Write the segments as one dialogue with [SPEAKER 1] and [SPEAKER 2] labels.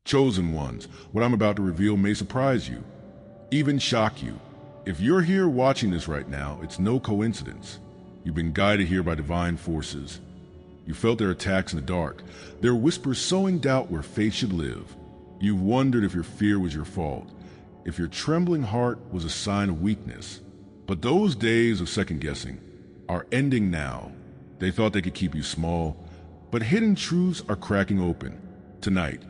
[SPEAKER 1] Chosen ones, what I'm about to reveal may surprise you, even shock you. If you're here watching this right now, it's no coincidence. You've been guided here by divine forces. You felt their attacks in the dark, their whispers sowing doubt where faith should live. You've wondered if your fear was your fault, if your trembling heart was a sign of weakness. But those days of second-guessing are ending now. They thought they could keep you small, but hidden truths are cracking open. Tonight,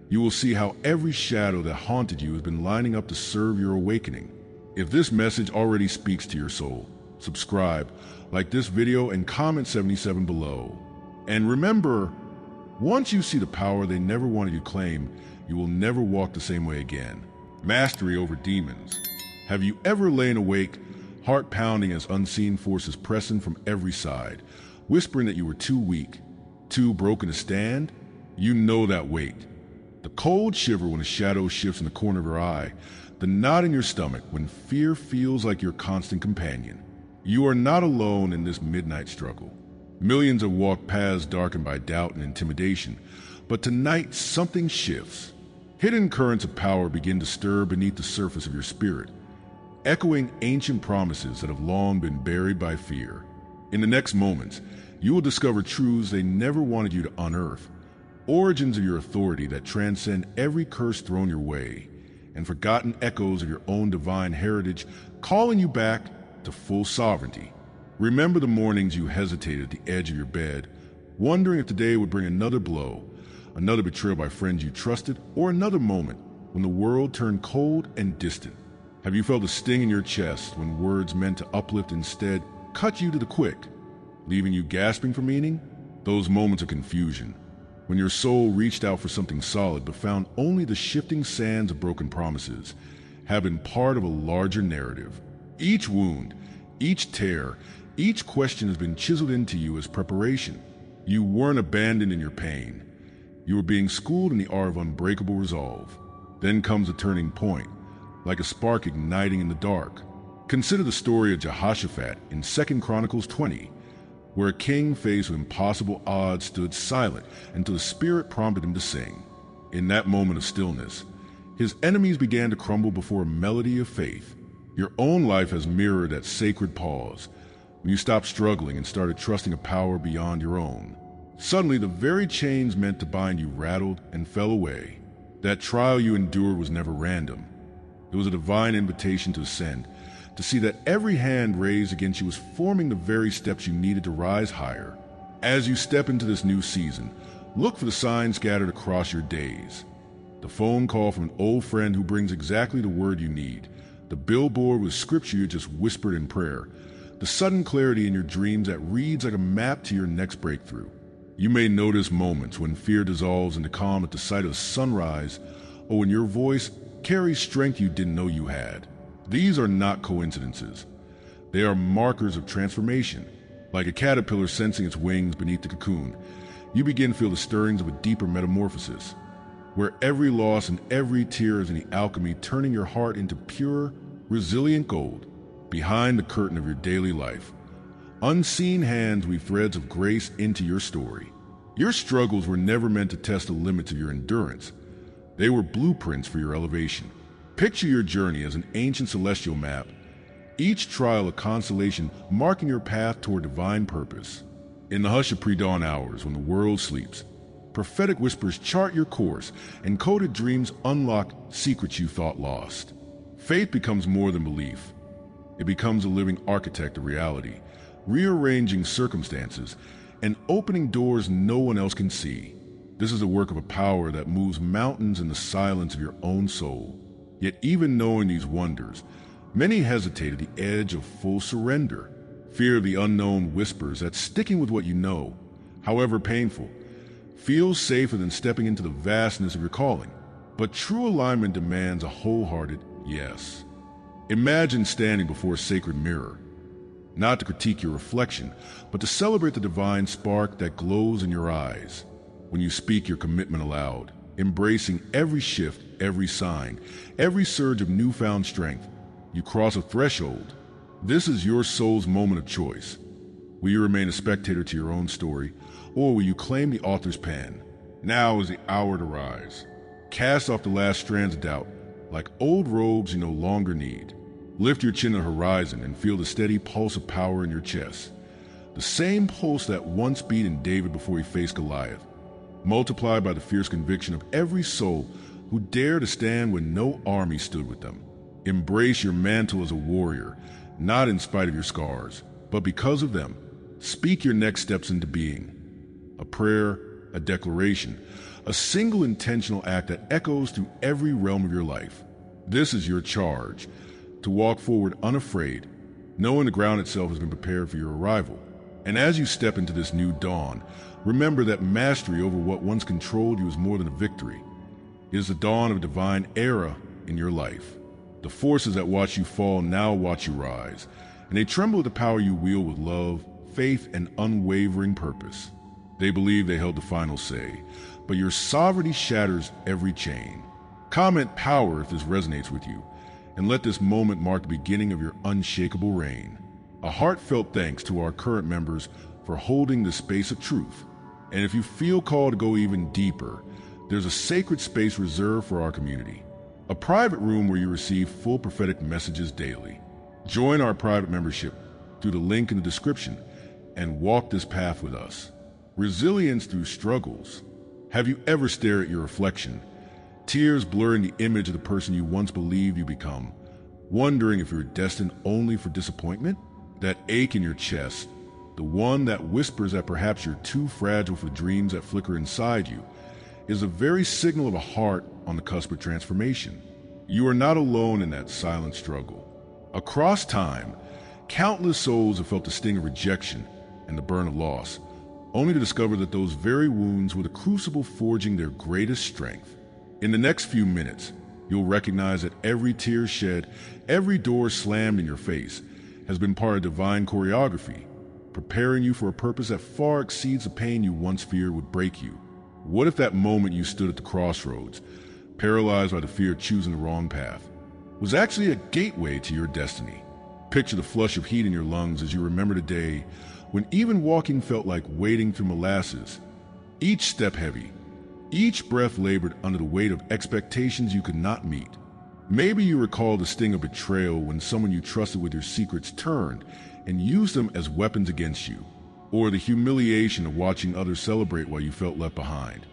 [SPEAKER 1] you will see how every shadow that haunted you has been lining up to serve your awakening. If this message already speaks to your soul, subscribe, like this video, and comment 77 below. And remember, once you see the power they never wanted you to claim, you will never walk the same way again. Mastery over demons. Have you ever lain awake, heart pounding as unseen forces pressing from every side, whispering that you were too weak, too broken to stand? You know that weight. The cold shiver when a shadow shifts in the corner of your eye, the knot in your stomach when fear feels like your constant companion. You are not alone in this midnight struggle. Millions have walked paths darkened by doubt and intimidation, but tonight something shifts. Hidden currents of power begin to stir beneath the surface of your spirit, echoing ancient promises that have long been buried by fear. In the next moments, you will discover truths they never wanted you to unearth, origins of your authority that transcend every curse thrown your way, and forgotten echoes of your own divine heritage calling you back to full sovereignty. Remember the mornings you hesitated at the edge of your bed, wondering if today would bring another blow, another betrayal by friends you trusted, or another moment when the world turned cold and distant. Have you felt a sting in your chest when words meant to uplift instead cut you to the quick, leaving you gasping for meaning? Those moments of confusion, when your soul reached out for something solid but found only the shifting sands of broken promises, have been part of a larger narrative. Each wound, each tear, each question has been chiseled into you as preparation. You weren't abandoned in your pain. You were being schooled in the art of unbreakable resolve. Then comes a turning point, like a spark igniting in the dark. Consider the story of Jehoshaphat in 2 Chronicles 20, where a king faced with impossible odds stood silent until the Spirit prompted him to sing. In that moment of stillness, his enemies began to crumble before a melody of faith. Your own life has mirrored that sacred pause, when you stopped struggling and started trusting a power beyond your own. Suddenly, the very chains meant to bind you rattled and fell away. That trial you endured was never random. It was a divine invitation to ascend, to see that every hand raised against you was forming the very steps you needed to rise higher. As you step into this new season, look for the signs scattered across your days. The phone call from an old friend who brings exactly the word you need. The billboard with scripture you just whispered in prayer. The sudden clarity in your dreams that reads like a map to your next breakthrough. You may notice moments when fear dissolves into calm at the sight of sunrise, or when your voice carries strength you didn't know you had. These are not coincidences. They are markers of transformation. Like a caterpillar sensing its wings beneath the cocoon, you begin to feel the stirrings of a deeper metamorphosis, where every loss and every tear is in the alchemy turning your heart into pure, resilient gold. Behind the curtain of your daily life, unseen hands weave threads of grace into your story. Your struggles were never meant to test the limits of your endurance. They were blueprints for your elevation. Picture your journey as an ancient celestial map, each trial a constellation marking your path toward divine purpose. In the hush of pre-dawn hours when the world sleeps, prophetic whispers chart your course and coded dreams unlock secrets you thought lost. Faith becomes more than belief. It becomes a living architect of reality, rearranging circumstances and opening doors no one else can see. This is the work of a power that moves mountains in the silence of your own soul. Yet even knowing these wonders, many hesitate at the edge of full surrender. Fear of the unknown whispers that sticking with what you know, however painful, feels safer than stepping into the vastness of your calling. But true alignment demands a wholehearted yes. Imagine standing before a sacred mirror, not to critique your reflection, but to celebrate the divine spark that glows in your eyes. When you speak your commitment aloud, embracing every shift, every sign, every surge of newfound strength, you cross a threshold. This is your soul's moment of choice. Will you remain a spectator to your own story, or will you claim the author's pen? Now is the hour to rise. Cast off the last strands of doubt, like old robes you no longer need. Lift your chin to the horizon and feel the steady pulse of power in your chest. The same pulse that once beat in David before he faced Goliath, multiplied by the fierce conviction of every soul who dared to stand when no army stood with them. Embrace your mantle as a warrior, not in spite of your scars, but because of them. Speak your next steps into being. A prayer, a declaration, a single intentional act that echoes through every realm of your life. This is your charge, to walk forward unafraid, knowing the ground itself has been prepared for your arrival. And as you step into this new dawn, remember that mastery over what once controlled you is more than a victory. It is the dawn of a divine era in your life. The forces that watch you fall now watch you rise, and they tremble at the power you wield with love, faith, and unwavering purpose. They believe they held the final say, but your sovereignty shatters every chain. Comment power if this resonates with you, and let this moment mark the beginning of your unshakable reign. A heartfelt thanks to our current members for holding the space of truth. And if you feel called to go even deeper, there's a sacred space reserved for our community. A private room where you receive full prophetic messages daily. Join our private membership through the link in the description and walk this path with us. Resilience through struggles. Have you ever stared at your reflection, tears blurring the image of the person you once believed you become, wondering if you're destined only for disappointment? That ache in your chest, the one that whispers that perhaps you're too fragile for the dreams that flicker inside you, is a very signal of a heart on the cusp of transformation. You are not alone in that silent struggle. Across time, countless souls have felt the sting of rejection and the burn of loss, only to discover that those very wounds were the crucible forging their greatest strength. In the next few minutes, you'll recognize that every tear shed, every door slammed in your face, has been part of divine choreography, preparing you for a purpose that far exceeds the pain you once feared would break you. What if that moment you stood at the crossroads, paralyzed by the fear of choosing the wrong path, was actually a gateway to your destiny? Picture the flush of heat in your lungs as you remember the day when even walking felt like wading through molasses, each step heavy, each breath labored under the weight of expectations you could not meet. Maybe you recall the sting of betrayal when someone you trusted with your secrets turned and used them as weapons against you, or the humiliation of watching others celebrate while you felt left behind,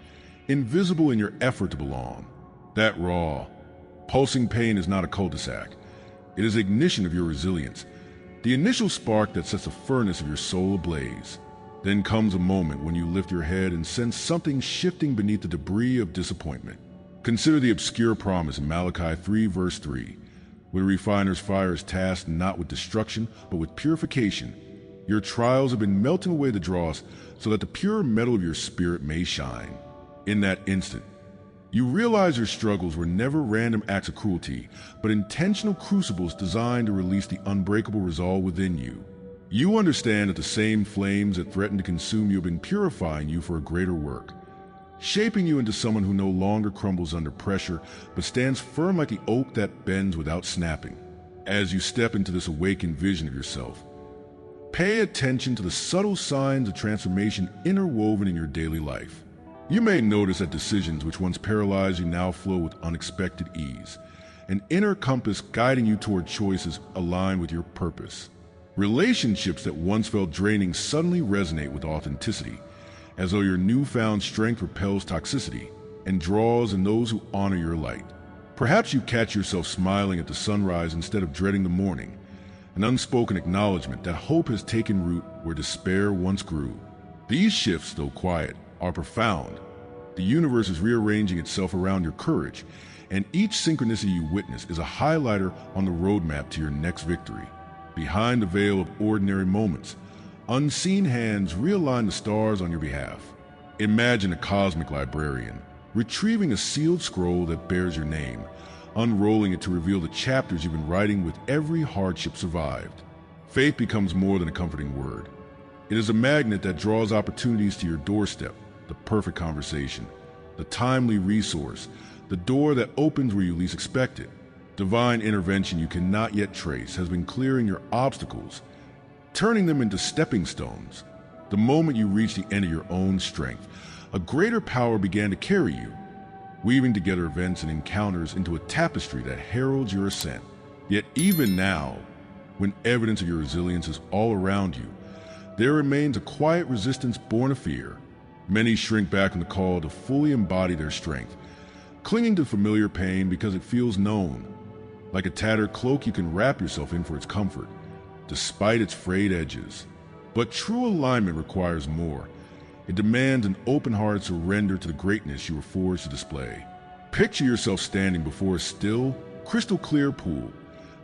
[SPEAKER 1] invisible in your effort to belong. That raw, pulsing pain is not a cul-de-sac. It is the ignition of your resilience, the initial spark that sets the furnace of your soul ablaze. Then comes a moment when you lift your head and sense something shifting beneath the debris of disappointment. Consider the obscure promise in Malachi 3 verse 3, where the refiner's fire is tasked not with destruction, but with purification. Your trials have been melting away the dross so that the pure metal of your spirit may shine. In that instant, you realize your struggles were never random acts of cruelty, but intentional crucibles designed to release the unbreakable resolve within you. You understand that the same flames that threaten to consume you have been purifying you for a greater work, shaping you into someone who no longer crumbles under pressure, but stands firm like the oak that bends without snapping. As you step into this awakened vision of yourself, pay attention to the subtle signs of transformation interwoven in your daily life. You may notice that decisions which once paralyzed you now flow with unexpected ease, an inner compass guiding you toward choices aligned with your purpose. Relationships that once felt draining suddenly resonate with authenticity, as though your newfound strength repels toxicity and draws in those who honor your light. Perhaps you catch yourself smiling at the sunrise instead of dreading the morning, an unspoken acknowledgement that hope has taken root where despair once grew. These shifts, though quiet, are profound. The universe is rearranging itself around your courage, and each synchronicity you witness is a highlighter on the roadmap to your next victory. Behind the veil of ordinary moments, unseen hands realign the stars on your behalf. Imagine a cosmic librarian, retrieving a sealed scroll that bears your name, unrolling it to reveal the chapters you've been writing with every hardship survived. Faith becomes more than a comforting word. It is a magnet that draws opportunities to your doorstep, the perfect conversation, the timely resource, the door that opens where you least expect it. Divine intervention you cannot yet trace has been clearing your obstacles, turning them into stepping stones. The moment you reach the end of your own strength, a greater power began to carry you. weaving together events and encounters into a tapestry that heralds your ascent. Yet even now, when evidence of your resilience is all around you, there remains a quiet resistance born of fear. Many shrink back from the call to fully embody their strength, clinging to familiar pain because it feels known, like a tattered cloak you can wrap yourself in for its comfort, despite its frayed edges. But true alignment requires more. It demands an open-hearted surrender to the greatness you were forged to display. Picture yourself standing before a still, crystal-clear pool.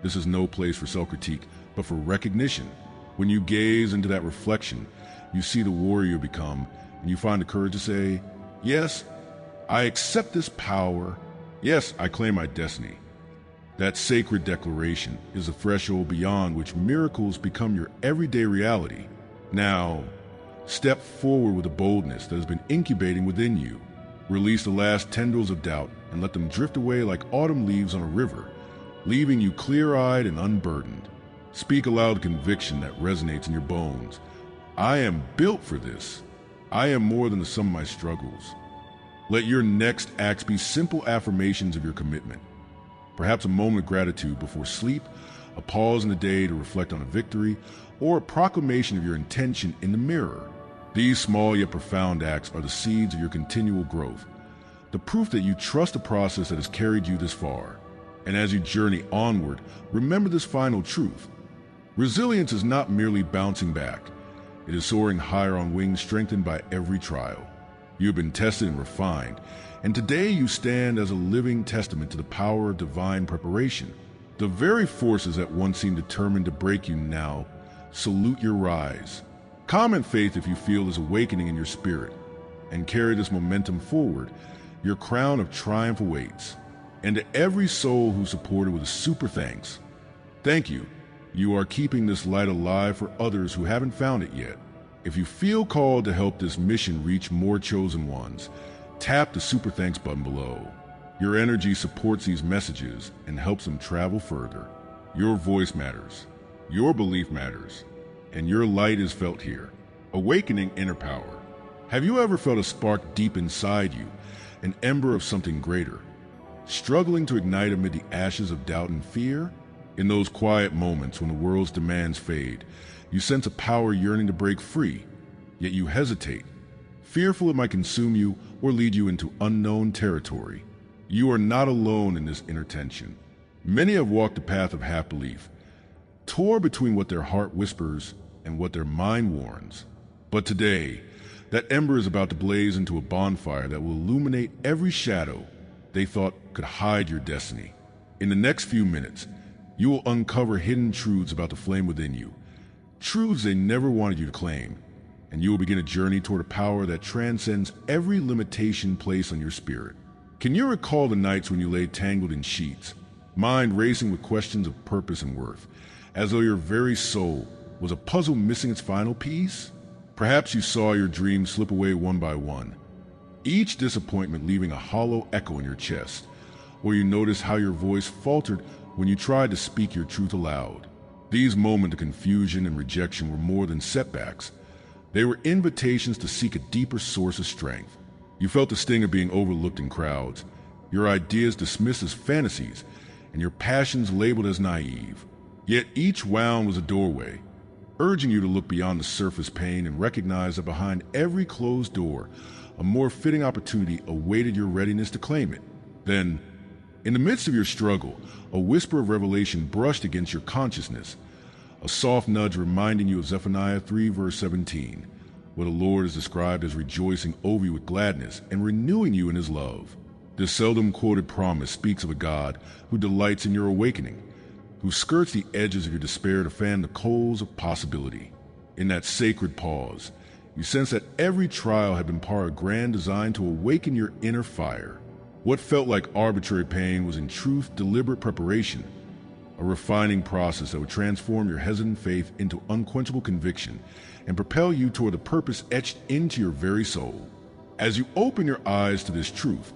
[SPEAKER 1] This is no place for self-critique, but for recognition. When you gaze into that reflection, you see the warrior you become, and you find the courage to say, "Yes, I accept this power. Yes, I claim my destiny." That sacred declaration is a threshold beyond which miracles become your everyday reality. Now, step forward with a boldness that has been incubating within you. Release the last tendrils of doubt and let them drift away like autumn leaves on a river, leaving you clear-eyed and unburdened. Speak aloud the conviction that resonates in your bones. I am built for this. I am more than the sum of my struggles. Let your next acts be simple affirmations of your commitment. Perhaps a moment of gratitude before sleep, a pause in the day to reflect on a victory, or a proclamation of your intention in the mirror. These small yet profound acts are the seeds of your continual growth, the proof that you trust the process that has carried you this far. And as you journey onward, remember this final truth. Resilience is not merely bouncing back. It is soaring higher on wings strengthened by every trial. You have been tested and refined, and today you stand as a living testament to the power of divine preparation. The very forces that once seemed determined to break you now salute your rise. Comment faith if you feel this awakening in your spirit, and carry this momentum forward. Your crown of triumph awaits. And to every soul who supported with a super thanks, thank you. You are keeping this light alive for others who haven't found it yet. If you feel called to help this mission reach more chosen ones, tap the super thanks button below. Your energy supports these messages and helps them travel further. Your voice matters. Your belief matters. And your light is felt here. Awakening inner power. Have you ever felt a spark deep inside you, an ember of something greater, struggling to ignite amid the ashes of doubt and fear? In those quiet moments when the world's demands fade, you sense a power yearning to break free, yet you hesitate, fearful it might consume you or lead you into unknown territory. You are not alone in this inner tension. Many have walked the path of half-belief, torn between what their heart whispers and what their mind warns. But today, that ember is about to blaze into a bonfire that will illuminate every shadow they thought could hide your destiny. In the next few minutes, you will uncover hidden truths about the flame within you, truths they never wanted you to claim, and you will begin a journey toward a power that transcends every limitation placed on your spirit. Can you recall the nights when you lay tangled in sheets, mind racing with questions of purpose and worth, as though your very soul was a puzzle missing its final piece? Perhaps you saw your dreams slip away one by one, each disappointment leaving a hollow echo in your chest, or you noticed how your voice faltered when you tried to speak your truth aloud. These moments of confusion and rejection were more than setbacks. They were invitations to seek a deeper source of strength. You felt the sting of being overlooked in crowds, your ideas dismissed as fantasies, and your passions labeled as naive. Yet each wound was a doorway, urging you to look beyond the surface pain and recognize that behind every closed door, a more fitting opportunity awaited your readiness to claim it. Then, in the midst of your struggle, a whisper of revelation brushed against your consciousness, a soft nudge reminding you of Zephaniah 3 verse 17, where the Lord is described as rejoicing over you with gladness and renewing you in his love. This seldom quoted promise speaks of a God who delights in your awakening, who skirts the edges of your despair to fan the coals of possibility. In that sacred pause, you sense that every trial had been part of a grand design to awaken your inner fire. What felt like arbitrary pain was in truth deliberate preparation, a refining process that would transform your hesitant faith into unquenchable conviction and propel you toward the purpose etched into your very soul. As you open your eyes to this truth,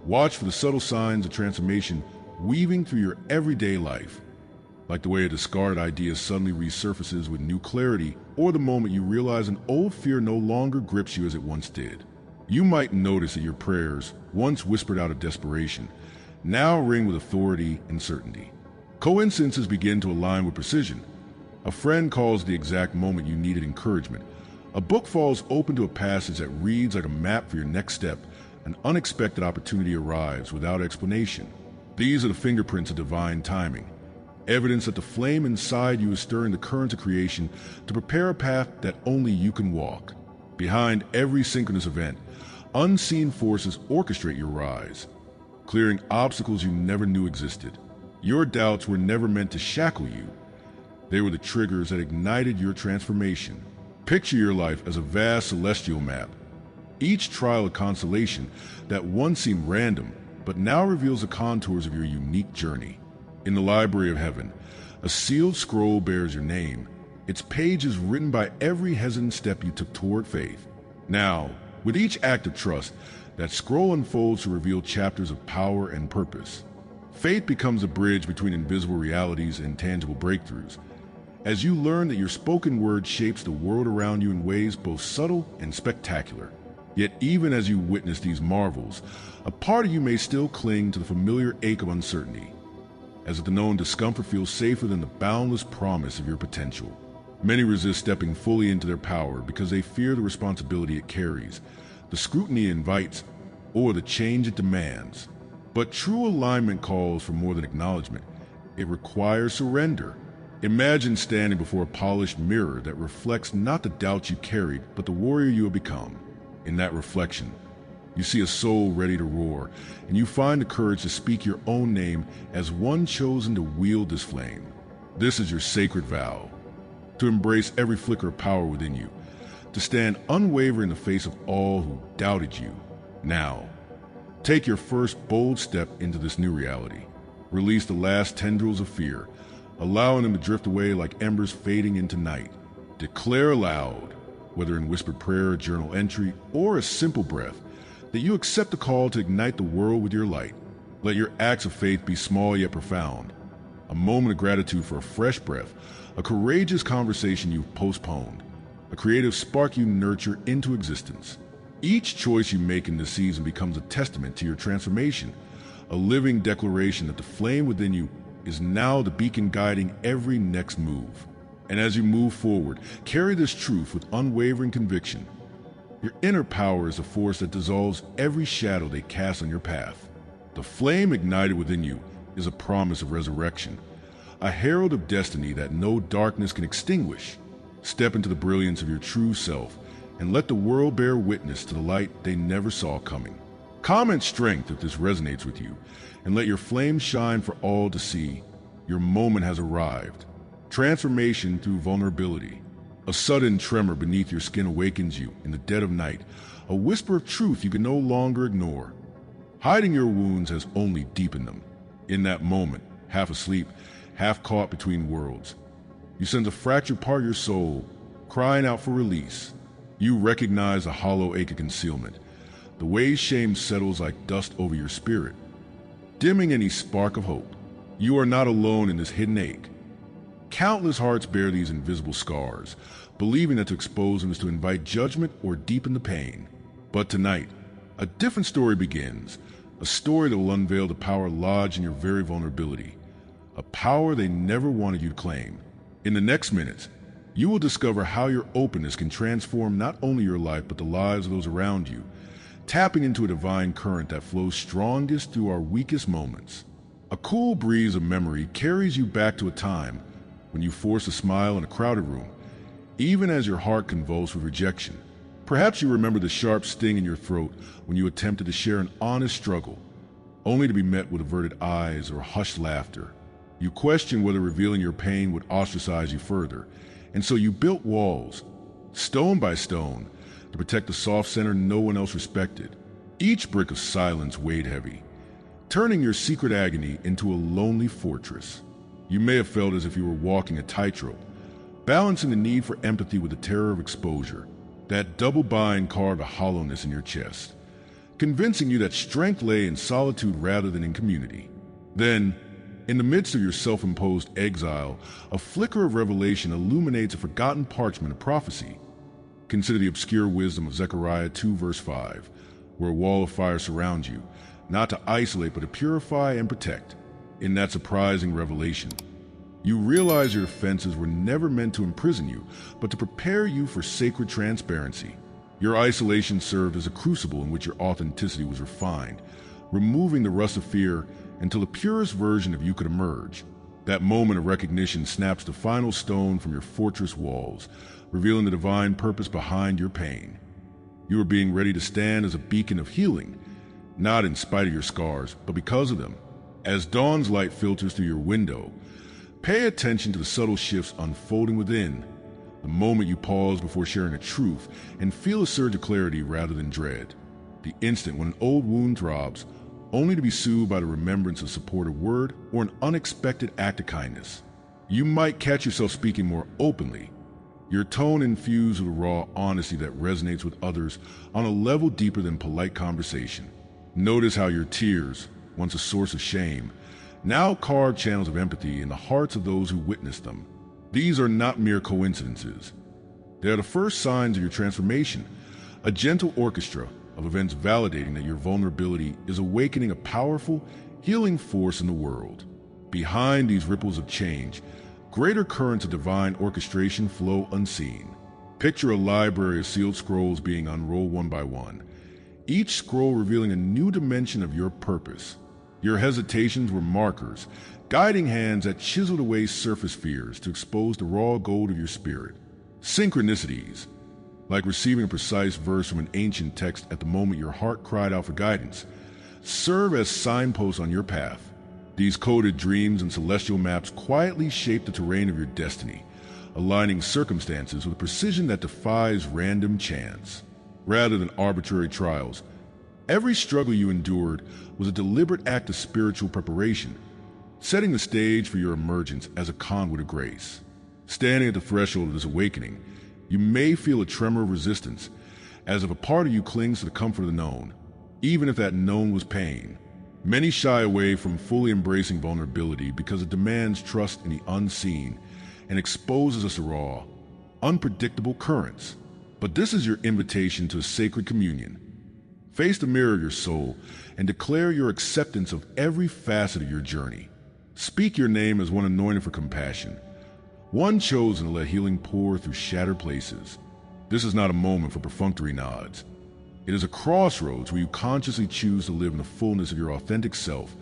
[SPEAKER 1] watch for the subtle signs of transformation weaving through your everyday life, like the way a discarded idea suddenly resurfaces with new clarity, or the moment you realize an old fear no longer grips you as it once did. You might notice that your prayers, once whispered out of desperation, now ring with authority and certainty. Coincidences begin to align with precision. A friend calls the exact moment you needed encouragement. A book falls open to a passage that reads like a map for your next step. An unexpected opportunity arrives without explanation. These are the fingerprints of divine timing, evidence that the flame inside you is stirring the currents of creation to prepare a path that only you can walk. Behind every synchronous event, unseen forces orchestrate your rise, clearing obstacles you never knew existed. Your doubts were never meant to shackle you. They were the triggers that ignited your transformation. Picture your life as a vast celestial map. Each trial a constellation that once seemed random, but now reveals the contours of your unique journey. In the library of heaven, a sealed scroll bears your name. Its pages written by every hesitant step you took toward faith. Now, with each act of trust, that scroll unfolds to reveal chapters of power and purpose. Faith becomes a bridge between invisible realities and tangible breakthroughs. As you learn that your spoken word shapes the world around you in ways both subtle and spectacular. Yet even as you witness these marvels, a part of you may still cling to the familiar ache of uncertainty, as if the known discomfort feels safer than the boundless promise of your potential. Many resist stepping fully into their power because they fear the responsibility it carries, the scrutiny it invites, or the change it demands. But true alignment calls for more than acknowledgement. It requires surrender. Imagine standing before a polished mirror that reflects not the doubts you carried, but the warrior you have become. In that reflection, you see a soul ready to roar, and you find the courage to speak your own name as one chosen to wield this flame. This is your sacred vow, to embrace every flicker of power within you, to stand unwavering in the face of all who doubted you. Now, take your first bold step into this new reality. Release the last tendrils of fear, allowing them to drift away like embers fading into night. Declare aloud, whether in whispered prayer, a journal entry, or a simple breath, that you accept the call to ignite the world with your light. Let your acts of faith be small yet profound. A moment of gratitude for a fresh breath, a courageous conversation you've postponed, a creative spark you nurture into existence. Each choice you make in this season becomes a testament to your transformation, a living declaration that the flame within you is now the beacon guiding every next move. And as you move forward, carry this truth with unwavering conviction. Your inner power is a force that dissolves every shadow they cast on your path. The flame ignited within you is a promise of resurrection, a herald of destiny that no darkness can extinguish. Step into the brilliance of your true self and let the world bear witness to the light they never saw coming. Comment strength if this resonates with you, and let your flame shine for all to see. Your moment has arrived. Transformation through vulnerability. A sudden tremor beneath your skin awakens you in the dead of night, a whisper of truth you can no longer ignore. Hiding your wounds has only deepened them. In that moment, half asleep, half caught between worlds, you sense a fractured part of your soul, crying out for release. You recognize the hollow ache of concealment, the way shame settles like dust over your spirit, dimming any spark of hope. You are not alone in this hidden ache. Countless hearts bear these invisible scars, believing that to expose them is to invite judgment or deepen the pain. But tonight, a different story begins, a story that will unveil the power lodged in your very vulnerability, a power they never wanted you to claim. In the next minutes, you will discover how your openness can transform not only your life but the lives of those around you, tapping into a divine current that flows strongest through our weakest moments. A cool breeze of memory carries you back to a time when you forced a smile in a crowded room, even as your heart convulsed with rejection. Perhaps you remember the sharp sting in your throat when you attempted to share an honest struggle, only to be met with averted eyes or hushed laughter. You questioned whether revealing your pain would ostracize you further, and so you built walls, stone by stone, to protect the soft center no one else respected. Each brick of silence weighed heavy, turning your secret agony into a lonely fortress. You may have felt as if you were walking a tightrope, balancing the need for empathy with the terror of exposure. That double bind carved a hollowness in your chest, convincing you that strength lay in solitude rather than in community. Then, in the midst of your self-imposed exile, a flicker of revelation illuminates a forgotten parchment of prophecy. Consider the obscure wisdom of Zechariah 2 verse 5. where a wall of fire surrounds you, not to isolate but to purify and protect. In that surprising revelation, you realize your defenses were never meant to imprison you, but to prepare you for sacred transparency. Your isolation served as a crucible in which your authenticity was refined, removing the rust of fear until the purest version of you could emerge. That moment of recognition snaps the final stone from your fortress walls, revealing the divine purpose behind your pain. You are being ready to stand as a beacon of healing, not in spite of your scars, but because of them. As dawn's light filters through your window, pay attention to the subtle shifts unfolding within. The moment you pause before sharing a truth and feel a surge of clarity rather than dread. The instant when an old wound throbs, only to be soothed by the remembrance of a supportive word or an unexpected act of kindness. You might catch yourself speaking more openly, your tone infused with a raw honesty that resonates with others on a level deeper than polite conversation. Notice how your tears, once a source of shame, now carve channels of empathy in the hearts of those who witness them. These are not mere coincidences. They are the first signs of your transformation, a gentle orchestra of events validating that your vulnerability is awakening a powerful, healing force in the world. Behind these ripples of change, greater currents of divine orchestration flow unseen. Picture a library of sealed scrolls being unrolled one by one, each scroll revealing a new dimension of your purpose. Your hesitations were markers, guiding hands that chiseled away surface fears to expose the raw gold of your spirit. Synchronicities, like receiving a precise verse from an ancient text at the moment your heart cried out for guidance, serve as signposts on your path. These coded dreams and celestial maps quietly shape the terrain of your destiny, aligning circumstances with a precision that defies random chance. Rather than arbitrary trials, every struggle you endured was a deliberate act of spiritual preparation, setting the stage for your emergence as a conduit of grace. Standing at the threshold of this awakening, you may feel a tremor of resistance, as if a part of you clings to the comfort of the known, even if that known was pain. Many shy away from fully embracing vulnerability because it demands trust in the unseen and exposes us to raw, unpredictable currents. But this is your invitation to a sacred communion. Face the mirror of your soul and declare your acceptance of every facet of your journey. Speak your name as one anointed for compassion, one chosen to let healing pour through shattered places. This is not a moment for perfunctory nods. It is a crossroads where you consciously choose to live in the fullness of your authentic self,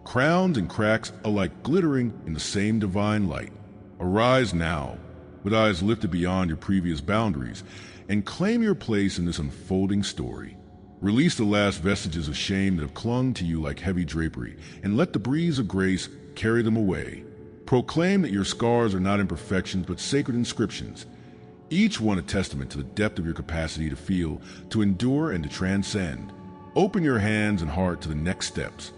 [SPEAKER 1] crowns and cracks alike glittering in the same divine light. Arise now, with eyes lifted beyond your previous boundaries, and claim your place in this unfolding story. Release the last vestiges of shame that have clung to you like heavy drapery, and let the breeze of grace carry them away. Proclaim that your scars are not imperfections but sacred inscriptions, each one a testament to the depth of your capacity to feel, to endure, and to transcend. Open your hands and heart to the next steps.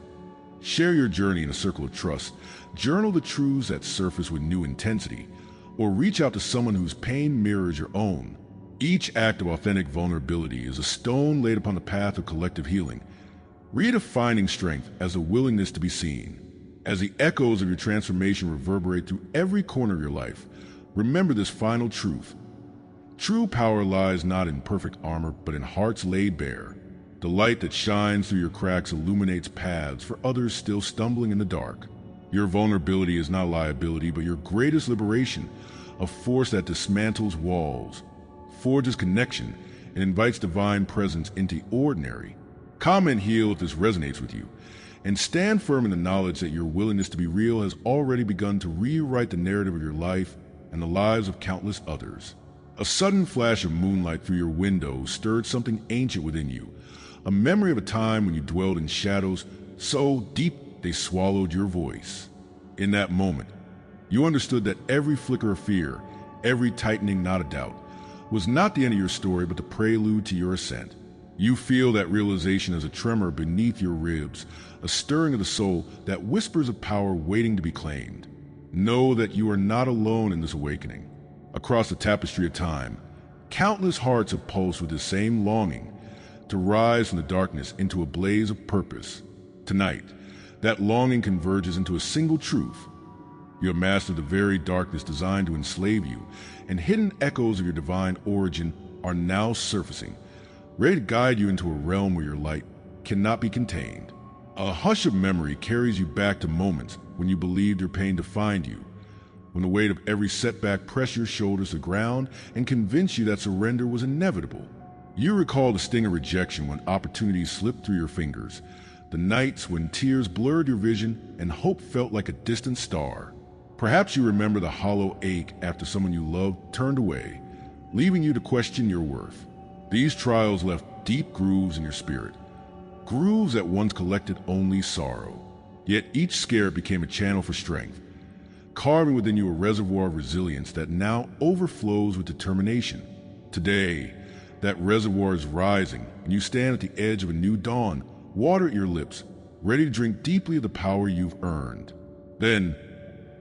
[SPEAKER 1] Share your journey in a circle of trust. Journal the truths that surface with new intensity, or reach out to someone whose pain mirrors your own. Each act of authentic vulnerability is a stone laid upon the path of collective healing, redefining strength as a willingness to be seen. As the echoes of your transformation reverberate through every corner of your life, remember this final truth. True power lies not in perfect armor, but in hearts laid bare. The light that shines through your cracks illuminates paths for others still stumbling in the dark. Your vulnerability is not liability, but your greatest liberation, a force that dismantles walls, forges connection, and invites divine presence into the ordinary. Comment heal if this resonates with you, and stand firm in the knowledge that your willingness to be real has already begun to rewrite the narrative of your life and the lives of countless others. A sudden flash of moonlight through your window stirred something ancient within you, a memory of a time when you dwelled in shadows so deep they swallowed your voice. In that moment, you understood that every flicker of fear, every tightening knot of doubt, was not the end of your story but the prelude to your ascent. You feel that realization as a tremor beneath your ribs, a stirring of the soul that whispers of power waiting to be claimed. Know that you are not alone in this awakening. Across the tapestry of time, countless hearts have pulsed with the same longing to rise from the darkness into a blaze of purpose. Tonight, that longing converges into a single truth. You have mastered the very darkness designed to enslave you, and hidden echoes of your divine origin are now surfacing, ready to guide you into a realm where your light cannot be contained. A hush of memory carries you back to moments when you believed your pain defined you, when the weight of every setback pressed your shoulders to the ground and convinced you that surrender was inevitable. You recall the sting of rejection when opportunities slipped through your fingers, the nights when tears blurred your vision and hope felt like a distant star. Perhaps you remember the hollow ache after someone you loved turned away, leaving you to question your worth. These trials left deep grooves in your spirit, grooves that once collected only sorrow. Yet each scare became a channel for strength, carving within you a reservoir of resilience that now overflows with determination. Today, that reservoir is rising, and you stand at the edge of a new dawn, water at your lips, ready to drink deeply of the power you've earned. Then,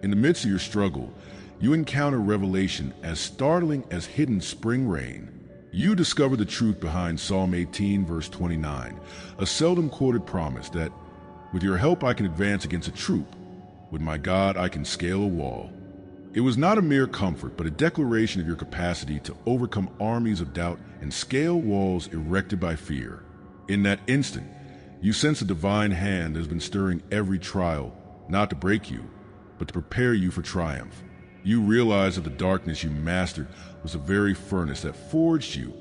[SPEAKER 1] in the midst of your struggle, you encounter revelation as startling as hidden spring rain. You discover the truth behind Psalm 18, verse 29, a seldom quoted promise that, with your help I can advance against a troop. With my God I can scale a wall. It was not a mere comfort, but a declaration of your capacity to overcome armies of doubt and scale walls erected by fear. In that instant, you sense a divine hand that has been stirring every trial, not to break you, but to prepare you for triumph. You realize that the darkness you mastered was the very furnace that forged you,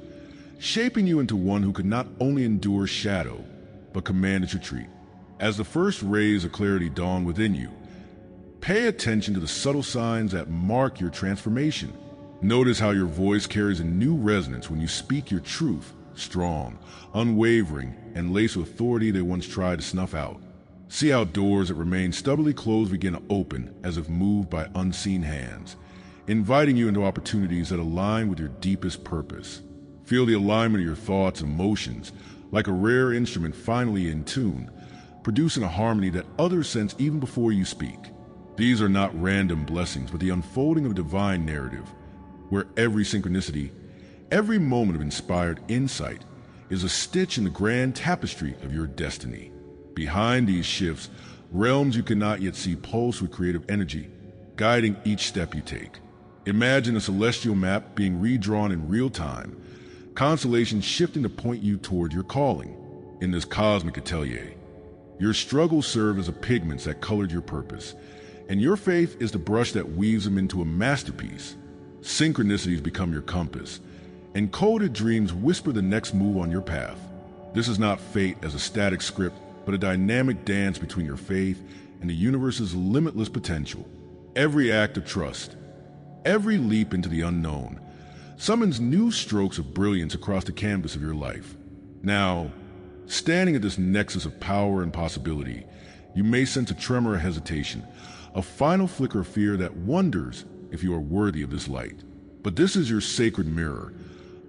[SPEAKER 1] shaping you into one who could not only endure shadow, but command its retreat. As the first rays of clarity dawn within you, pay attention to the subtle signs that mark your transformation. Notice how your voice carries a new resonance when you speak your truth, strong, unwavering, and laced with authority they once tried to snuff out. See how doors that remain stubbornly closed begin to open as if moved by unseen hands, inviting you into opportunities that align with your deepest purpose. Feel the alignment of your thoughts and emotions, like a rare instrument finally in tune, producing a harmony that others sense even before you speak. These are not random blessings, but the unfolding of a divine narrative, where every synchronicity, every moment of inspired insight, is a stitch in the grand tapestry of your destiny. Behind these shifts, realms you cannot yet see pulse with creative energy, guiding each step you take. Imagine a celestial map being redrawn in real time, constellations shifting to point you toward your calling. In this cosmic atelier, your struggles serve as the pigments that colored your purpose, and your faith is the brush that weaves them into a masterpiece. Synchronicities become your compass, and coded dreams whisper the next move on your path. This is not fate as a static script, but a dynamic dance between your faith and the universe's limitless potential. Every act of trust, every leap into the unknown, summons new strokes of brilliance across the canvas of your life. Now, standing at this nexus of power and possibility, you may sense a tremor of hesitation, a final flicker of fear that wonders if you are worthy of this light. But this is your sacred mirror,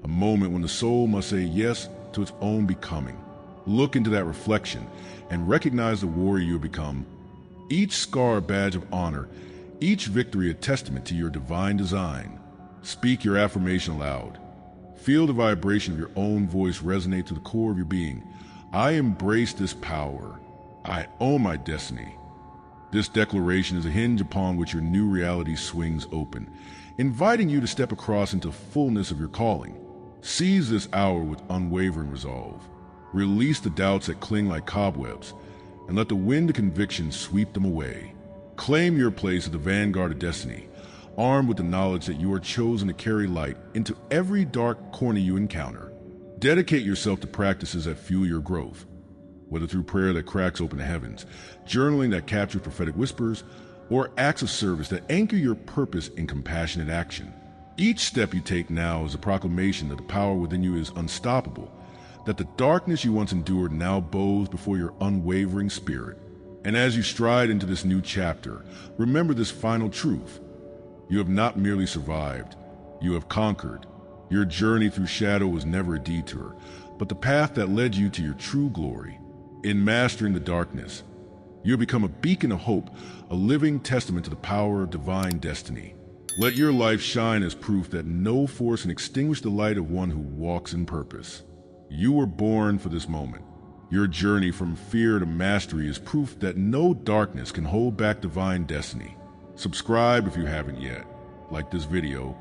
[SPEAKER 1] a moment when the soul must say yes to its own becoming. Look into that reflection and recognize the warrior you have become. Each scar a badge of honor, each victory a testament to your divine design. Speak your affirmation aloud. Feel the vibration of your own voice resonate to the core of your being. I embrace this power. I own my destiny. This declaration is a hinge upon which your new reality swings open, inviting you to step across into the fullness of your calling. Seize this hour with unwavering resolve. Release the doubts that cling like cobwebs, and let the wind of conviction sweep them away. Claim your place at the vanguard of destiny, armed with the knowledge that you are chosen to carry light into every dark corner you encounter. Dedicate yourself to practices that fuel your growth, whether through prayer that cracks open the heavens, journaling that captures prophetic whispers, or acts of service that anchor your purpose in compassionate action. Each step you take now is a proclamation that the power within you is unstoppable, that the darkness you once endured now bows before your unwavering spirit. And as you stride into this new chapter, remember this final truth. You have not merely survived, you have conquered. Your journey through shadow was never a detour, but the path that led you to your true glory. In mastering the darkness, you have become a beacon of hope, a living testament to the power of divine destiny. Let your life shine as proof that no force can extinguish the light of one who walks in purpose. You were born for this moment. Your journey from fear to mastery is proof that no darkness can hold back divine destiny. Subscribe if you haven't yet, like this video,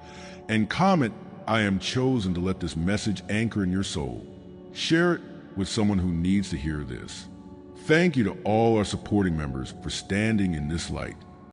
[SPEAKER 1] and comment, "I am chosen," to let this message anchor in your soul. Share it with someone who needs to hear this. Thank you to all our supporting members for standing in this light.